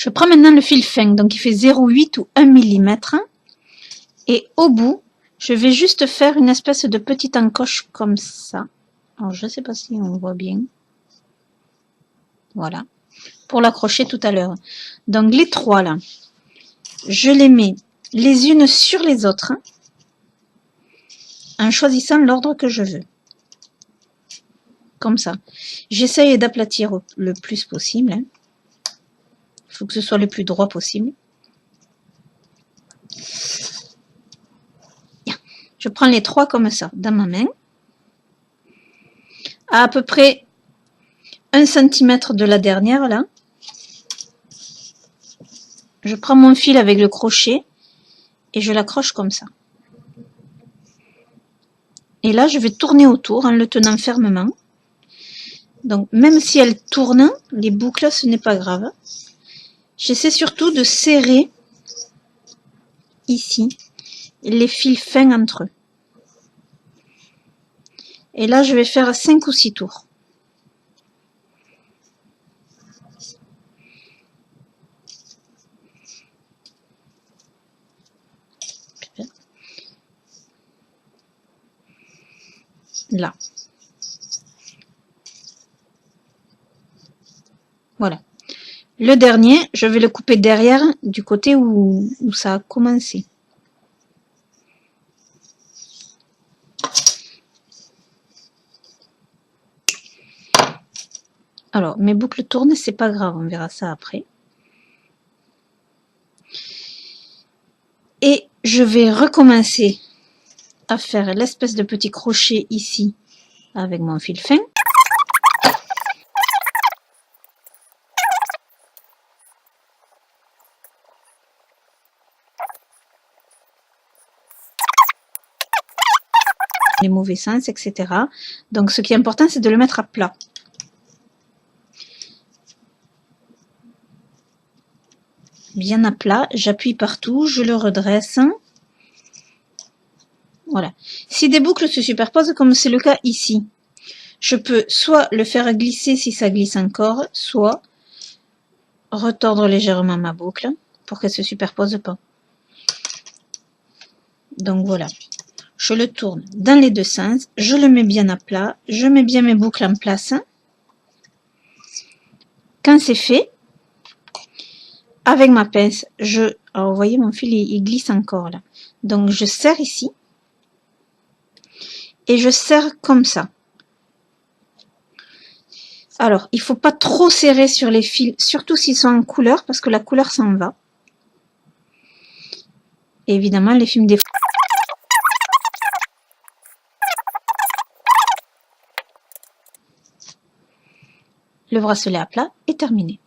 Je prends maintenant le fil fin, donc il fait 0,8 ou 1 mm. Et au bout, je vais juste faire une espèce de petite encoche comme ça. Alors, je ne sais pas si on voit bien. Voilà. Pour l'accrocher tout à l'heure. Donc, les trois là, je les mets les unes sur les autres, en choisissant l'ordre que je veux. Comme ça. J'essaye d'aplatir le plus possible. Il faut que ce soit le plus droit possible. Je prends les trois comme ça, dans ma main. À peu près 1 cm de la dernière, là. Je prends mon fil avec le crochet et je l'accroche comme ça. Et là, je vais tourner autour en le tenant fermement. Donc, même si elle tourne, les boucles, ce n'est pas grave. J'essaie surtout de serrer ici les fils fins entre eux. Et là, je vais faire 5 ou 6 tours. Là. Voilà. Le dernier, je vais le couper derrière, du côté où ça a commencé. Alors, mes boucles tournent, c'est pas grave, on verra ça après. Et je vais recommencer à faire l'espèce de petit crochet ici avec mon fil fin. Les mauvais sens, etc. Donc, ce qui est important, c'est de le mettre à plat. Bien à plat, j'appuie partout, je le redresse. Voilà. Si des boucles se superposent, comme c'est le cas ici, je peux soit le faire glisser si ça glisse encore, soit retordre légèrement ma boucle pour qu'elle ne se superpose pas. Donc voilà. Je le tourne dans les deux sens, je le mets bien à plat, je mets bien mes boucles en place. Quand c'est fait, avec ma pince, alors vous voyez mon fil il glisse encore là. Donc je serre ici et je serre comme ça. Alors il ne faut pas trop serrer sur les fils, surtout s'ils sont en couleur parce que la couleur s'en va. Et évidemment les films des le bracelet à plat est terminé.